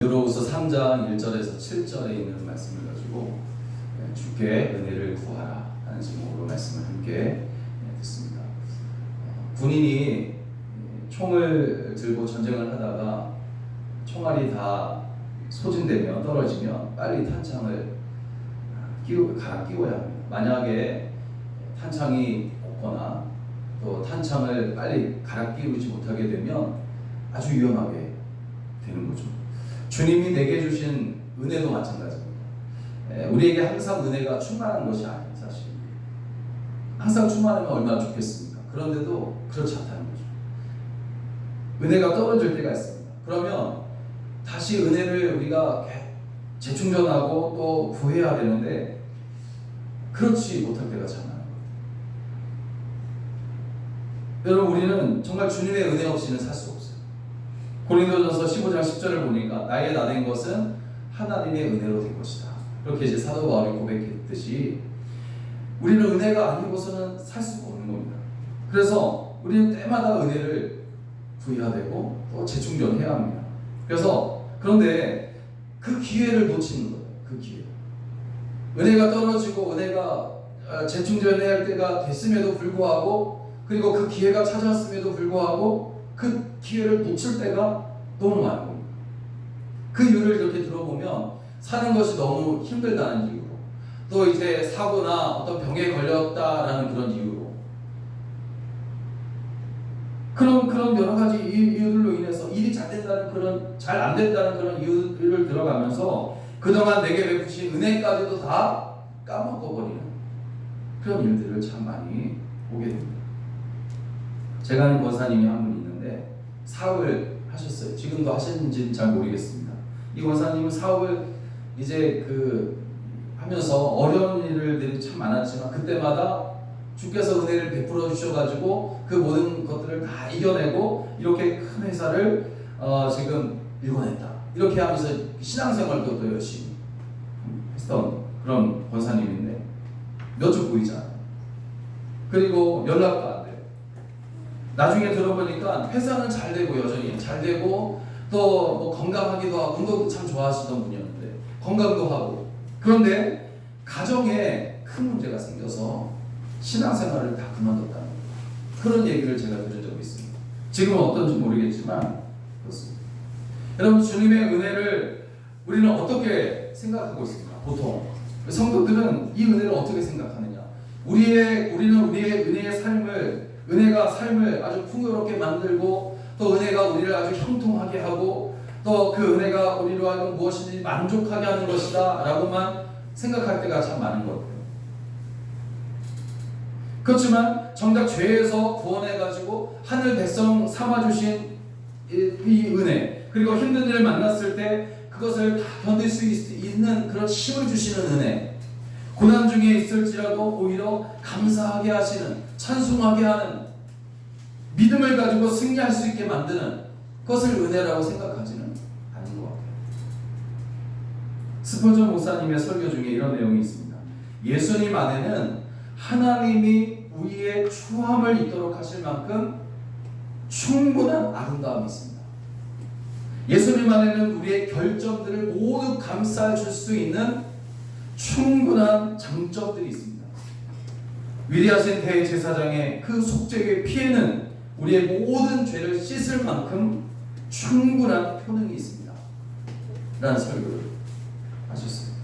베드로후서 3장 1절에서 7절에 있는 말씀을 가지고 주께 은혜를 구하라 하는 제목으로 말씀을 함께 듣습니다. 군인이 총을 들고 전쟁을 하다가 총알이 다 소진되면 떨어지면 빨리 탄창을 갈아 끼워야 합니다. 만약에 탄창이 없거나 또 탄창을 빨리 갈아 끼우지 못하게 되면 아주 위험하게 되는 거죠. 주님이 내게 주신 은혜도 마찬가지입니다. 우리에게 항상 은혜가 충만한 것이 아니에요. 사실 항상 충만하면 얼마나 좋겠습니까? 그런데도 그렇지 않다는 거죠. 은혜가 떨어질 때가 있습니다. 그러면 다시 은혜를 우리가 재충전하고 또 구해야 되는데 그렇지 못할 때가 참 많아요. 여러분, 우리는 정말 주님의 은혜 없이는 살 수 없어요. 고린도전서 15장 10절을 보니까 나의 나 된 것은 하나님의 은혜로 된 것이다. 그렇게 이제 사도 바울이 고백했듯이 우리는 은혜가 아니고서는 살 수가 없는 겁니다. 그래서 우리는 때마다 은혜를 구해야 되고 또 재충전해야 합니다. 그런데 그 기회를 놓치는 거예요. 그 기회. 은혜가 떨어지고 은혜가 재충전해야 할 때가 됐음에도 불구하고, 그리고 그 기회가 찾아왔음에도 불구하고 그 기회를 놓칠 때가 너무 많은 겁니다. 그 이유를 이렇게 들어보면 사는 것이 너무 힘들다는 이유로, 또 이제 사고나 어떤 병에 걸렸다라는 그런 이유로, 그런 여러 가지 이유들로 인해서 일이 잘 안 된다는 그런 이유를 들어가면서 그동안 내게 베푸신 은혜까지도 다 까먹어버리는 그런 일들을 참 많이 보게 됩니다. 제가 아는 권사님이 한 분 있는데 사업을 하셨어요. 지금도 하시는지는 잘 모르겠습니다. 이 권사님은 사업을 이제 하면서 어려운 일들이 참 많았지만 그때마다 주께서 은혜를 베풀어 주셔가지고 그 모든 것들을 다 이겨내고 이렇게 큰 회사를 지금 일궈냈다. 이렇게 하면서 신앙생활도 더 열심히 했던 그런 권사님인데 몇 주 보이지 않아요. 그리고 연락도 안 돼요. 나중에 들어보니까 회사는 잘 되고 여전히 잘 되고 또 뭐 건강하기도 하고, 운동도 참 좋아하시던 분이었는데 건강도 하고, 그런데 가정에 큰 문제가 생겨서 신앙생활을 다 그만뒀다는 그런 얘기를 제가 들은 적이 있습니다. 지금은 어떤지 모르겠지만 그렇습니다. 여러분, 주님의 은혜를 우리는 어떻게 생각하고 있습니까? 보통 성도들은 이 은혜를 어떻게 생각하느냐? 우리는 우리의 은혜가 삶을 아주 풍요롭게 만들고 또 은혜가 우리를 아주 형통하게 하고 또 그 은혜가 우리로 하여금 무엇이든지 만족하게 하는 것이다 라고만 생각할 때가 참 많은 것 같아요. 그렇지만 정작 죄에서 구원해가지고 하늘 백성 삼아주신 이 은혜, 그리고 힘든 일을 만났을 때 그것을 다 견딜 수 있는 그런 힘을 주시는 은혜, 고난 중에 있을지라도 오히려 감사하게 하시는, 찬송하게 하는, 믿음을 가지고 승리할 수 있게 만드는 그것을 은혜라고 생각하지는 않는 것 같아요. 스퍼전 목사님의 설교 중에 이런 내용이 있습니다. 예수님 안에는 하나님이 우리의 추함을 있도록 하실 만큼 충분한 아름다움이 있습니다. 예수님 안에는 우리의 결점들을 모두 감싸 줄 수 있는 충분한 장점들이 있습니다. 위대하신 대제사장의 그 속죄의 피에는 우리의 모든 죄를 씻을 만큼 충분한 효능이 있습니다. 라는 설교를 하셨습니다.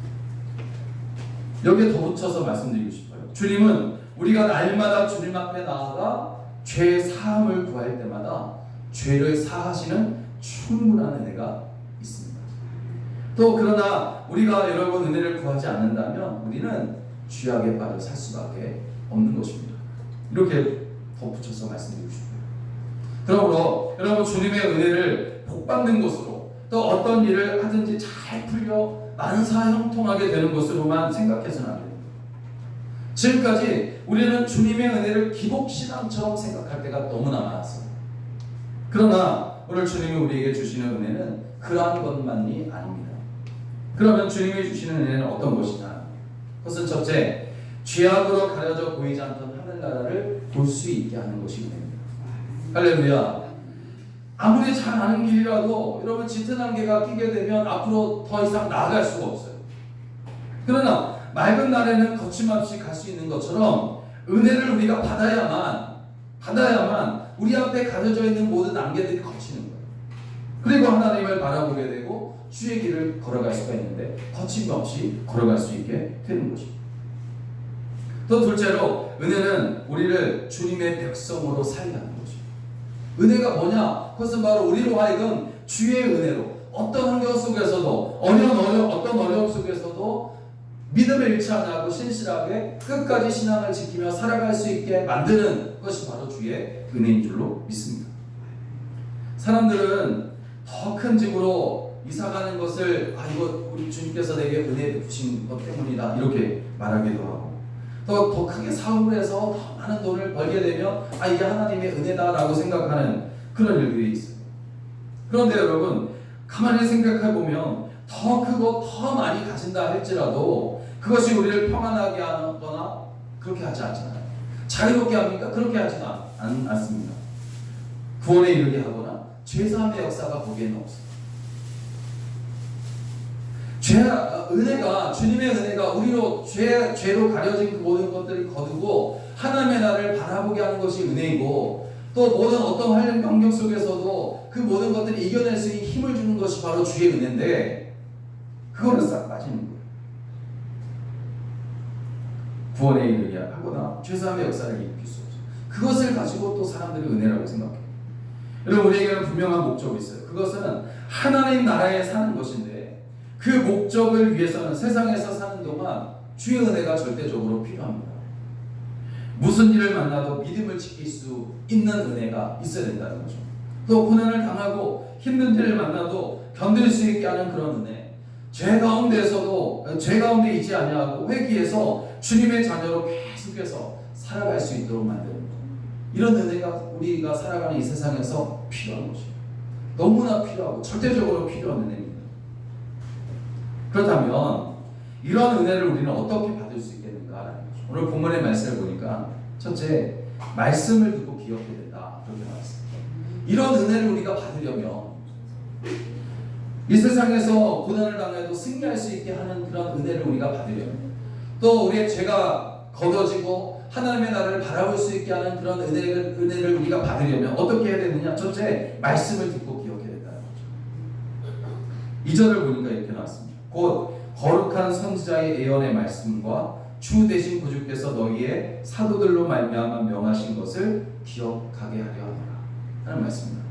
여기에 더 붙여서 말씀드리고 싶어요. 주님은 우리가 날마다 주님 앞에 나아가 죄 사함을 구할 때마다 죄를 사하시는 충분한 은혜가 있습니다. 또 그러나 우리가 여러분 은혜를 구하지 않는다면 우리는 죄악에 빠져 살 수밖에 없는 것입니다. 이렇게 덧붙여서 말씀드리고 싶어요. 그러므로 여러분, 주님의 은혜를 복받는 것으로, 또 어떤 일을 하든지 잘 풀려 만사형통하게 되는 것으로만 생각해서는 안 됩니다. 지금까지 우리는 주님의 은혜를 기복신앙처럼 생각할 때가 너무나 많았어요. 그러나 오늘 주님이 우리에게 주시는 은혜는 그러한 것만이 아닙니다. 그러면 주님이 주시는 은혜는 어떤 것이냐? 그것은 첫째, 죄악으로 가려져 보이지 않던 하늘나라를 볼 수 있게 하는 것이 은혜입니다. 할렐루야. 아무리 잘 아는 길이라도 여러분 짙은 안개가 끼게 되면 앞으로 더 이상 나아갈 수가 없어요. 그러나 맑은 날에는 거침없이 갈 수 있는 것처럼 은혜를 우리가 받아야만 우리 앞에 가려져 있는 모든 안개들이 거치는 거예요. 그리고 하나님을 바라보게 되고 주의 길을 걸어갈 수가 있는데 거침없이 걸어갈 수 있게 되는 거죠. 또 둘째로 은혜는 우리를 주님의 백성으로 살게 하는 거죠. 은혜가 뭐냐? 그것은 바로 우리로 하여금 주의 은혜로 어떤 환경 속에서도 어떤 어려움 속에서도 믿음을 잃지 않고 신실하게 끝까지 신앙을 지키며 살아갈 수 있게 만드는 것이 바로 주의 은혜인 줄로 믿습니다. 사람들은 더 큰 집으로 이사가는 것을 이거 우리 주님께서 내게 은혜 베푸신 것 때문이다 이렇게 말하기도 하고 더 크게 사업을 해서 더 많은 돈을 벌게 되면 이게 하나님의 은혜다라고 생각하는 그런 일들이 있어요. 그런데 여러분 가만히 생각해 보면 더 크고 더 많이 가진다 할지라도 그것이 우리를 평안하게 하거나 그렇게 하지 않잖아요. 자유롭게 합니까? 그렇게 하지는 않습니다. 구원에 이르게 하거나 죄사함의 역사가 거기에는 없어요. 은혜가 주님의 은혜가 우리로 죄로 가려진 그 모든 것들을 거두고 하나님의 나라를 바라보게 하는 것이 은혜이고 또 모든 어떤 환경 속에서도 그 모든 것들을 이겨낼 수 있는 힘을 주는 것이 바로 주의 은혜인데 그거는 싹 빠지는 거예요. 구원에 이르게 하거나 죄사함의 역사를 일으킬 수 없어요. 그것을 가지고 또 사람들이 은혜라고 생각해요. 여러분 우리에게는 분명한 목적이 있어요. 그것은 하나님 나라에 사는 것인데 그 목적을 위해서는 세상에서 사는 동안 주의 은혜가 절대적으로 필요합니다. 무슨 일을 만나도 믿음을 지킬 수 있는 은혜가 있어야 된다는 거죠. 또 고난을 당하고 힘든 일을 만나도 견딜 수 있게 하는 그런 은혜. 죄 가운데 있지 아니하고 회개해서 주님의 자녀로 계속해서 살아갈 수 있도록 만드는 것. 이런 은혜가 우리가 살아가는 이 세상에서 필요한 것이에요. 너무나 필요하고 절대적으로 필요한 은혜입니다. 그렇다면 이런 은혜를 우리는 어떻게 받을 수 있겠는가라는 거죠. 오늘 본문의 말씀을 보니까 첫째, 말씀을 듣고 기억해야 된다. 그렇게 나왔습니다. 이런 은혜를 우리가 받으려면 이 세상에서 고난을 당해도 승리할 수 있게 하는 그런 은혜를 우리가 받으려면 또 우리의 죄가 거둬지고 하나님의 나라를 바라볼 수 있게 하는 그런 은혜를 우리가 받으려면 어떻게 해야 되느냐? 첫째, 말씀을 듣고 기억해야 된다는 거죠. 2절을 보니까 이렇게 나왔습니다. 곧 거룩한 선지자의 예언의 말씀과 주 대신 구주께서 너희의 사도들로 말미암아 명하신 것을 기억하게 하려 하노라 하는 말씀입니다.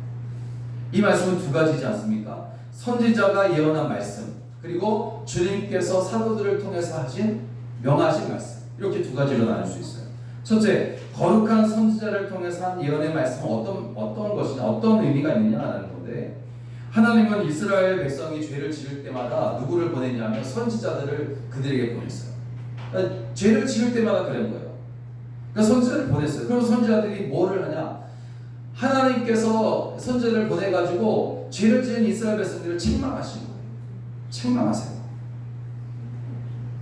이 말씀은 두 가지지 않습니까? 선지자가 예언한 말씀 그리고 주님께서 사도들을 통해서 하신 명하신 말씀 이렇게 두 가지로 나눌 수 있어요. 첫째, 거룩한 선지자를 통해서 한 예언의 말씀은 어떤 것이냐 어떤 의미가 있느냐라는 건데 하나님은 이스라엘 백성이 죄를 지을 때마다 누구를 보냈냐면 선지자들을 그들에게 보냈어요. 그러니까 죄를 지을 때마다 그런 거예요. 그러니까 선지자를 보냈어요. 그럼 선지자들이 뭐를 하냐? 하나님께서 선지자를 보내가지고 죄를 지은 이스라엘 백성들을 책망하시는 거예요. 책망하세요.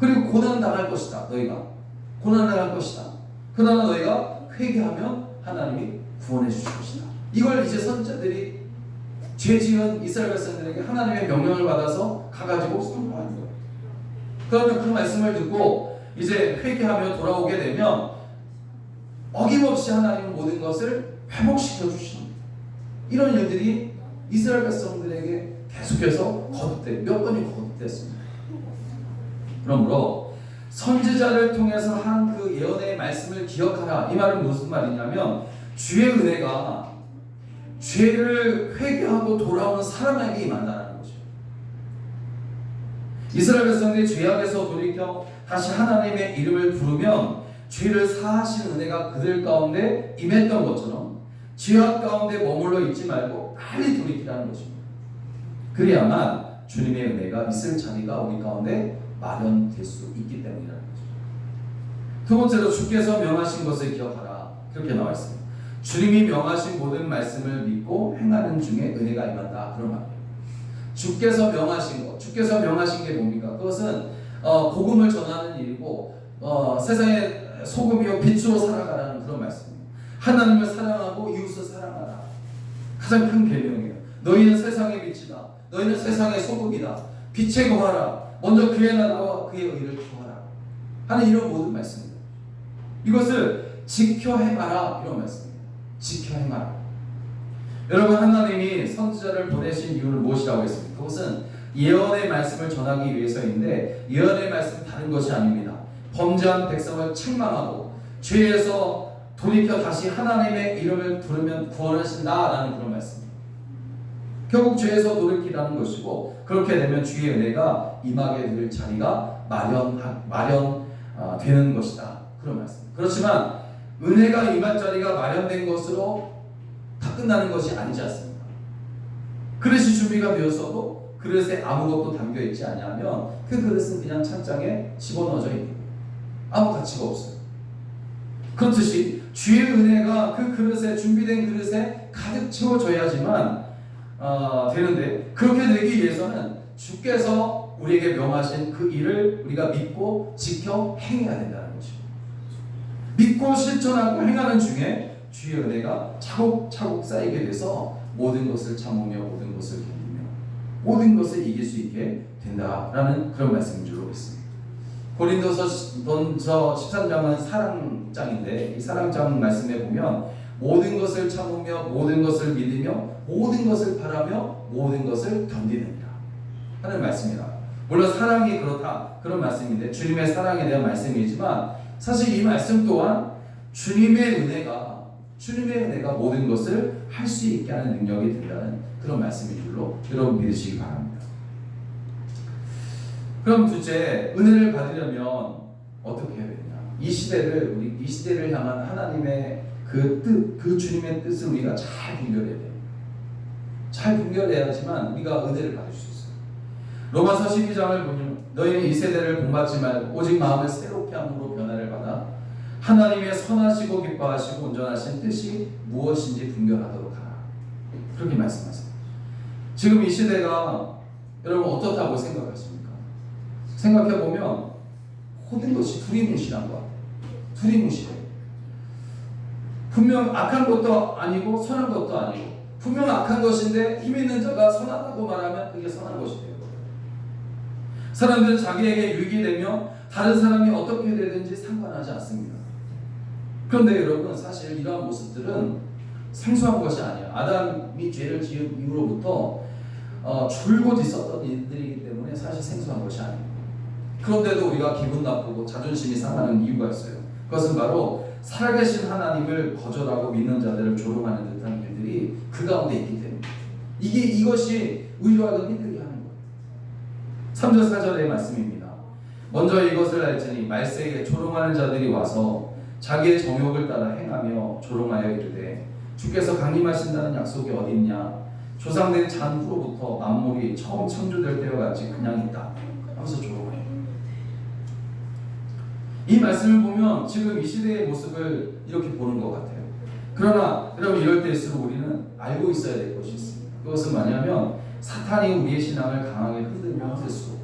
그리고 고난 당할 것이다. 너희가 고난 당할 것이다. 그러나 너희가 회개하면 하나님이 구원해 주실 것이다. 이걸 이제 선지자들이 죄 지은 이스라엘 백성들에게 하나님의 명령을 받아서 가가지고 선포하는 거예요. 그러면 그 말씀을 듣고 이제 회개하며 돌아오게 되면 어김없이 하나님은 모든 것을 회복시켜 주시는 이런 일들이 이스라엘 백성들에게 계속해서 몇 번이 거듭됐습니다. 그러므로 선지자를 통해서 한 그 예언의 말씀을 기억하라. 이 말은 무슨 말이냐면 주의 은혜가 죄를 회개하고 돌아오는 사람에게 임한다는 거죠. 이스라엘 백성들이 죄악에서 돌이켜 다시 하나님의 이름을 부르면 죄를 사하시는 은혜가 그들 가운데 임했던 것처럼 죄악 가운데 머물러 있지 말고 빨리 돌이키라는 것입니다. 그래야만 주님의 은혜가 있을 자리가 우리 가운데 마련될 수 있기 때문이라는 거죠. 두 번째로 주께서 명하신 것을 기억하라. 그렇게 나와 있습니다. 주님이 명하신 모든 말씀을 믿고 행하는 중에 은혜가 임한다. 그런 말이에요. 주께서 명하신 것, 주께서 명하신 게 뭡니까? 그것은 복음을 전하는 일이고 세상의 소금이요 빛으로 살아가라는 그런 말씀입니다. 하나님을 사랑하고 이웃을 사랑하라. 가장 큰 계명이에요. 너희는 세상의 빛이다. 너희는 세상의 소금이다. 빛에 거하라. 먼저 그의 나라와 그의 의를 구하라. 하는 이런 모든 말씀입니다. 이것을 지켜 행하라 이런 말씀입니다. 지켜 행하라. 여러분, 하나님이 선지자를 보내신 이유는 무엇이라고 했습니까? 그것은 예언의 말씀을 전하기 위해서인데, 예언의 말씀은 다른 것이 아닙니다. 범죄한 백성을 책망하고 죄에서 돌이켜 다시 하나님의 이름을 부르면 구원하신다라는 그런 말씀입니다. 결국 죄에서 돌이키라는 것이고, 그렇게 되면 주의 은혜가 임하게 될 자리가 마련되는 것이다, 그런 말씀. 그렇지만 은혜가 임할 자리가 마련된 것으로 다 끝나는 것이 아니지 않습니까? 그릇이 준비가 되었어도 그릇에 아무것도 담겨있지 않으면 그 그릇은 그냥 찬장에 집어넣어져 있는 거예요. 아무 가치가 없어요. 그렇듯이 주의 은혜가 그 그릇에, 준비된 그릇에 가득 채워져야지만 되는데, 그렇게 되기 위해서는 주께서 우리에게 명하신 그 일을 우리가 믿고 지켜 행해야 된다는 것이죠. 믿고 실천하고 행하는 중에 주의 은혜가 차곡차곡 쌓이게 돼서 모든 것을 참으며 모든 것을 견디며 모든 것을 이길 수 있게 된다라는 그런 말씀인 줄로 믿습니다. 고린도서 13장은 사랑장인데, 이 사랑장 말씀에 보면 모든 것을 참으며 모든 것을 믿으며 모든 것을 바라며 모든 것을 견디느니라 하는 말씀이라. 물론 사랑이 그렇다, 그런 말씀인데, 주님의 사랑에 대한 말씀이지만 사실 이 말씀 또한 주님의 은혜가 모든 것을 할 수 있게 하는 능력이 된다는 그런 말씀인 줄로 여러분 믿으시기 바랍니다. 그럼 둘째, 은혜를 받으려면 어떻게 해야 되냐? 이 시대를 향한 하나님의 그 뜻, 그 주님의 뜻을 우리가 잘 분별해야 돼요. 잘 분별해야지만 우리가 은혜를 받을 수 있어요. 로마서 12장을 보면 너희는 이 세대를 본받지 말고 오직 마음을 새롭게 함으로 변화를 받아 하나님의 선하시고 기뻐하시고 온전하신 뜻이 무엇인지 분별하도록 하라. 그렇게 말씀하세요. 지금 이 시대가 여러분 어떻다고 생각하십니까? 생각해보면 모든 것이 두리뭉실한 것 같아요. 두리뭉실해요. 분명 악한 것도 아니고 선한 것도 아니고, 분명 악한 것인데 힘 있는 자가 선하다고 말하면 그게 선한 것이 돼요. 사람들은 자기에게 유익이 되며 다른 사람이 어떻게 되든지 상관하지 않습니다. 그런데 여러분, 사실 이러한 모습들은 생소한 것이 아니에요. 아담이 죄를 지은 이후로부터 줄곧 있었던 일들이기 때문에 사실 생소한 것이 아니에요. 그런데도 우리가 기분 나쁘고 자존심이 상하는 이유가 있어요. 그것은 바로 살아계신 하나님을 거절하고 믿는 자들을 조롱하는 듯한 일들이 그 가운데 있기 때문에, 이것이 우리로 하여금 힘들게 하는 거예요. 3절 4절의 말씀입니다. 먼저 이것을 알지니 말세에 조롱하는 자들이 와서 자기의 정욕을 따라 행하며 조롱하여 이르되 주께서 강림하신다는 약속이 어디 있냐? 조상된 잔 후로부터 만물이 처음 창조될 때와 같이 그냥 있다 하면서 조롱해요. 이 말씀을 보면 지금 이 시대의 모습을 이렇게 보는 것 같아요. 그러나 여러분, 이럴 때일수록 우리는 알고 있어야 될 것이 있습니다. 그것은 뭐냐면 사탄이 우리의 신앙을 강하게 흔들면 흔들수록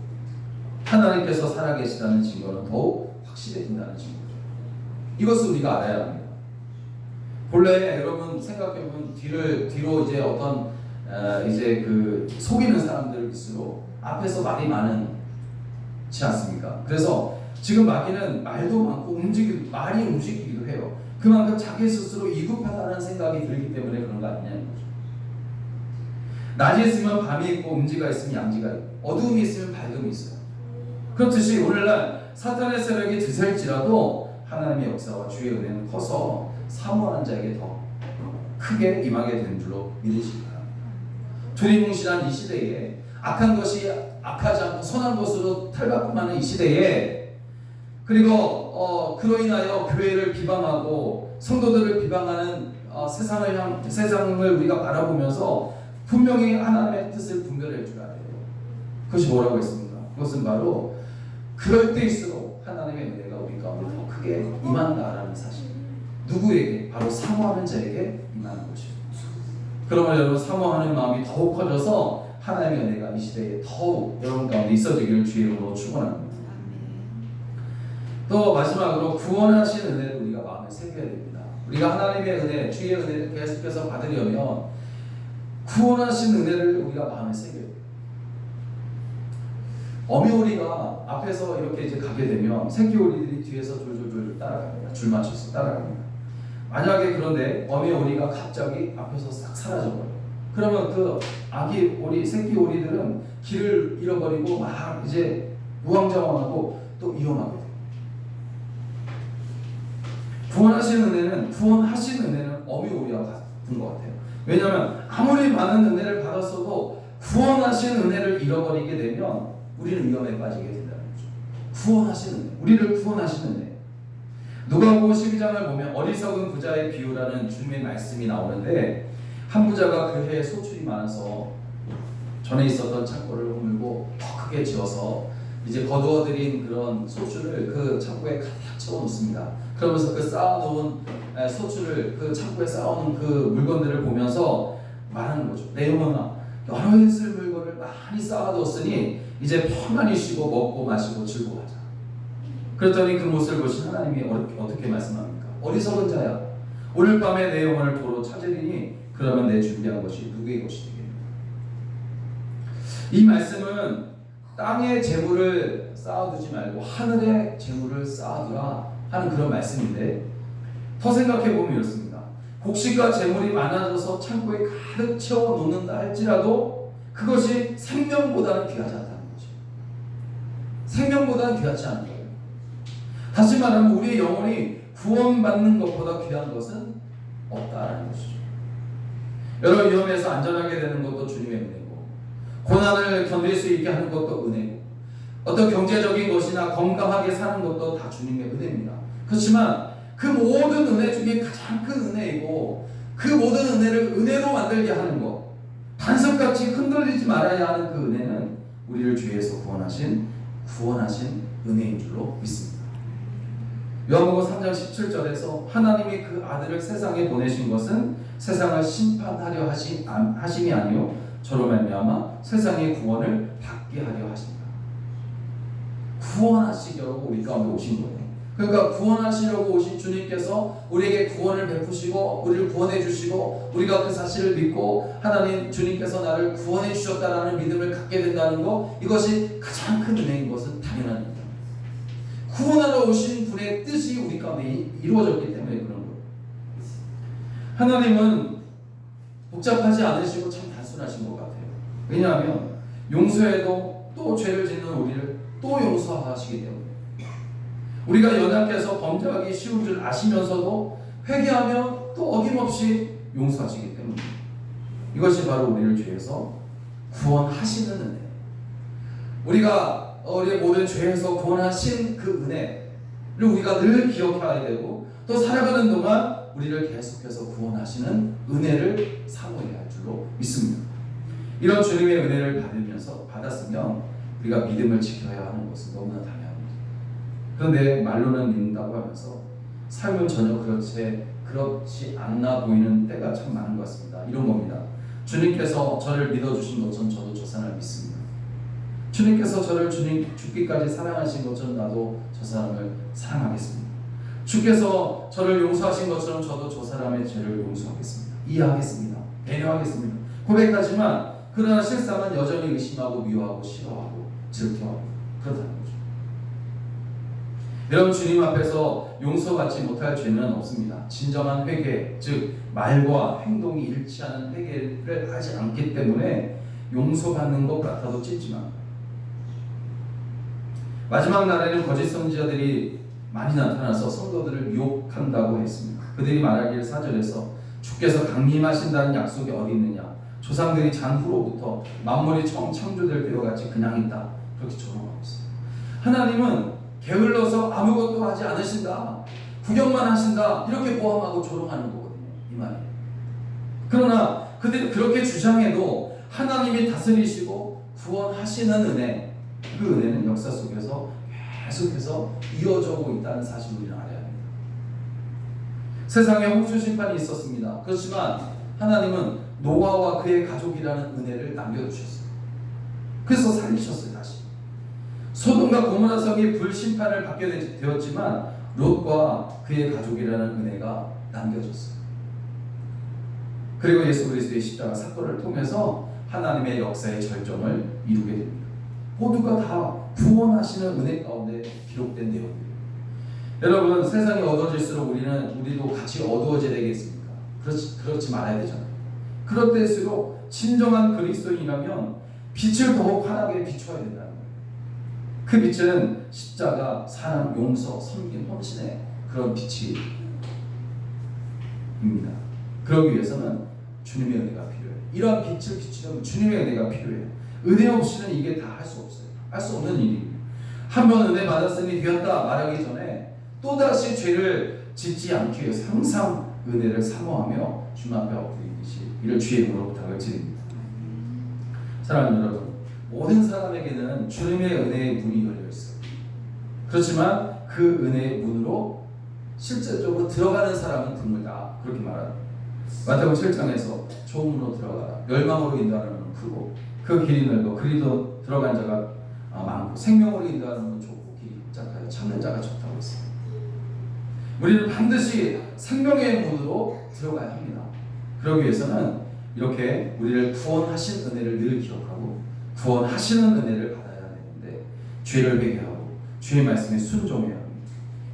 하나님께서 살아계시다는 증거는 더욱 확실해진다는 증거예요. 이것을 우리가 알아야 합니다. 본래 여러분 생각해보면 뒤로 이제 어떤 이제 그 속이는 사람들일수록 앞에서 말이 많지 않습니까? 그래서 지금 마귀는 말도 많고 말이 움직이기도 해요. 그만큼 자기 스스로 이급하다는 생각이 들기 때문에 그런 거 아니냐는 거죠. 낮이 있으면 밤이 있고 음지가 있으면 양지가 있고 어두움이 있으면 밝음이 있어요. 그렇듯이 오늘날 사탄의 세력이 드셀지라도 하나님의 역사와 주의 은혜는 커서 사모하는 자에게 더 크게 임하게 된 줄로 믿으시기 바랍니다. 두리뭉실한 이 시대에 악한 것이 악하지 않고 선한 것으로 탈바꿈하는 이 시대에, 그리고 그로 인하여 교회를 비방하고 성도들을 비방하는 세상을 우리가 바라보면서 분명히 하나님의 뜻을 분별해 줘야 돼요. 그것이 뭐라고 했습니까? 그것은 바로 그럴 때일수록 하나님의 은혜가 우리 가운데 더 크게 임한다라는 사실. 누구에게? 바로 사모하는 자에게 임하는 것이죠. 그러면 여러분, 사모하는 마음이 더욱 커져서 하나님의 은혜가 이 시대에 더욱 여러분 가운데 있어지기를 주의 이름으로 축원합니다. 또 마지막으로 구원하신 은혜를 우리가 마음에 새겨야 됩니다. 우리가 하나님의 은혜, 주의 은혜를 계속해서 받으려면 구원하신 은혜를 우리가 마음에 새겨야 돼요. 어미 오리가 앞에서 이렇게 이제 가게 되면 새끼 오리들이 뒤에서 졸졸졸 따라갑니다. 줄 맞춰서 따라갑니다. 만약에 그런데 어미 오리가 갑자기 앞에서 싹 사라져버려요. 그러면 그 아기 오리, 새끼 오리들은 길을 잃어버리고 막 이제 우왕좌왕하고 또 위험하게 돼요. 구원하신 은혜는 어미 오리와 같은 것 같아요. 왜냐하면 아무리 많은 은혜를 받았어도 구원하신 은혜를 잃어버리게 되면 우리는 위험에 빠지게 된다는 거죠. 구원하신 은혜, 우리를 구원하신 은혜. 누가복음 12장을 보면 어리석은 부자의 비유라는 주님의 말씀이 나오는데, 한 부자가 그 해에 소출이 많아서 전에 있었던 창고를 허물고 더 크게 지어서 이제 거두어들인 그런 소출을 그 창고에 가득 채워 놓습니다. 그러면서 그 쌓아놓은 소출을 그 창고에 쌓아놓은 그 물건들을 보면서 말하는 거죠. 내용은 여러 해 쓸 물건을 많이 쌓아뒀으니 이제 편안히 쉬고 먹고 마시고 즐거워하자. 그랬더니 그 모습을 보신 하나님이 어떻게 말씀합니까? 어리석은 자야, 오늘 밤에 내 영혼을 도로 찾으리니 그러면 내 준비한 것이 누구의 것이 되겠느냐. 이 말씀은 땅의 재물을 쌓아두지 말고 하늘의 재물을 쌓아두라 하는 그런 말씀인데, 더 생각해보면 이렇습니다. 곡식과 재물이 많아져서 창고에 가득 채워놓는다 할지라도 그것이 생명보다는 귀하지 않다는 거죠. 생명보다는 귀하지 않은 거예요. 다시 말하면 우리의 영혼이 구원받는 것보다 귀한 것은 없다라는 것이죠. 여러 위험에서 안전하게 되는 것도 주님의 은혜고, 고난을 견딜 수 있게 하는 것도 은혜고, 어떤 경제적인 것이나 건강하게 사는 것도 다 주님의 은혜입니다. 그렇지만 그 모든 은혜 중에 가장 큰 은혜이고, 그 모든 은혜를 은혜로 만들게 하는 것, 반석같이 흔들리지 말아야 하는 그 은혜는 우리를 죄에서 구원하신 은혜인 줄로 믿습니다. 요한복음 3장 17절에서 하나님이 그 아들을 세상에 보내신 것은 세상을 심판하려 하심이 아니요 저로 말미암아 세상의 구원을 받게 하려 하십니다. 구원하시려고 우리 가운데 오신 거예요. 그러니까 구원하시려고 오신 주님께서 우리에게 구원을 베푸시고 우리를 구원해 주시고, 우리가 그 사실을 믿고 하나님 주님께서 나를 구원해 주셨다라는 믿음을 갖게 된다는 것, 이것이 가장 큰 은혜인 것은 당연한 일입니다. 구원하러 오신 분의 뜻이 우리 가운데 이루어졌기 때문에 그런 거예요. 하나님은 복잡하지 않으시고 참 단순하신 것 같아요. 왜냐하면 용서해도 또 죄를 짓는 우리를 또 용서하시기 때문에, 우리가 연약해서 범죄하기 쉬운 줄 아시면서도 회개하면 또 어김없이 용서하시기 때문에, 이것이 바로 우리를 죄에서 구원하시는 은혜, 우리의 모든 죄에서 구원하신 그 은혜를 우리가 늘 기억해야 되고, 또 살아가는 동안 우리를 계속해서 구원하시는 은혜를 사모해야 할 줄로 믿습니다. 이런 주님의 은혜를 받았으면 우리가 믿음을 지켜야 하는 것은 너무나 당연합니다. 그런데 말로는 믿는다고 하면서 삶은 전혀 그렇지 않나 보이는 때가 참 많은 것 같습니다. 이런 겁니다. 주님께서 저를 믿어주신 것처럼 저도 저 사람을 믿습니다. 주님께서 저를 죽기까지 사랑하신 것처럼 나도 저 사람을 사랑하겠습니다. 주께서 저를 용서하신 것처럼 저도 저 사람의 죄를 용서하겠습니다. 이해하겠습니다. 배려하겠습니다. 고백하지만 그러나 실상은 여전히 의심하고 미워하고 싫어하고 질투하고 그렇다는 거죠. 여러분, 주님 앞에서 용서받지 못할 죄는 없습니다. 진정한 회개, 즉 말과 행동이 일치하는 회개를 하지 않기 때문에 용서받는 것 같아도 찢지만, 마지막 날에는 거짓 선지자들이 많이 나타나서 성도들을 미혹한다고 했습니다. 그들이 말하기를 4절에서 주께서 강림하신다는 약속이 어디 있느냐, 조상들이 잔후로부터 만물이 처음 창조될 때와 같이 그냥 있다, 그렇게 조롱하고 있어요. 하나님은 게을러서 아무것도 하지 않으신다, 구경만 하신다, 이렇게 포함하고 조롱하는 거거든요, 이 말이. 그러나 그들이 그렇게 주장해도 하나님이 다스리시고 구원하시는 은혜, 그 은혜는 역사 속에서 계속해서 이어져오고 있다는 사실을 우리는 알아야 합니다. 세상에 홍수 심판이 있었습니다. 그렇지만 하나님은 노아와 그의 가족이라는 은혜를 남겨두셨어요. 그래서 살리셨어요. 다시 소돔과 고모라 성이 불심판을 받게 되었지만 롯과 그의 가족이라는 은혜가 남겨졌어요. 그리고 예수 그리스도의 십자가 사건을 통해서 하나님의 역사의 절정을 이루게 됩니다. 모두가 다 구원하시는 은혜 가운데 기록된 내용이에요. 여러분, 세상이 어두워질수록 우리도 같이 어두워져야 되겠습니까? 그렇지 말아야 되잖아요. 그럴 때일수록 진정한 그리스도인이라면 빛을 더욱 환하게 비춰야 된다는 거예요. 그 빛은 십자가, 사랑, 용서, 섬김, 헌신의 그런 빛입니다. 그러기 위해서는 주님의 은혜가 필요해요. 이러한 빛을 비추려면 주님의 은혜가 필요해요. 은혜 없이는 이게 다 할 수 없어요. 할 수 없는 일입니다. 한 번 은혜 받았으니 되었다 말하기 전에 또다시 죄를 짓지 않기 위해서 항상 은혜를 사모하며 주님 앞에 엎드리듯이 이를 주의 이름으로 부탁을 드립니다. 사랑하는 여러분, 모든 사람에게는 주님의 은혜의 문이 열려 있어요. 그렇지만 그 은혜의 문으로 실제적으로 들어가는 사람은 드물다, 그렇게 말합니다. 마태복음 7장에서 좁은 문으로 들어가라, 멸망으로 인도하는 문은 크고 그 길이 넓고 그리도 들어간 자가 많고 생명으로 인도하는 문은 좁고 길이 협착하여 참는 자가 적다고 했습니다. 우리는 반드시 생명의 문으로 들어가야 합니다. 그러기 위해서는 이렇게 우리를 구원하신 은혜를 늘 기억하고 구원하시는 은혜를 받아야 되는데 죄를 회개하고 주의 말씀에 순종해야 합니다.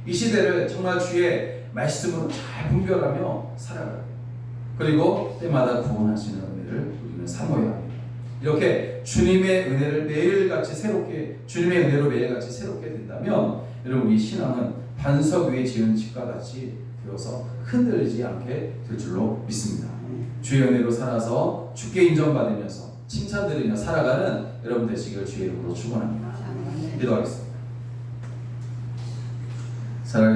이 시대를 정말 주의 말씀으로 잘 분별하며 살아가요. 그리고 때마다 구원하시는 은혜를 우리는 사모해야 합니다. 이렇게 주님의 은혜를 매일같이 새롭게, 주님의 은혜로 매일같이 새롭게 된다면 여러분, 우리 신앙은 반석 위에 지은 집과 같이 되어서 흔들리지 않게 될 줄로 믿습니다. 주의 은혜로 살아서 주께 인정받으면서 칭찬 들으며 살아가는 여러분 되시길 주의 이름으로 축원합니다. 기도하겠습니다. 사랑해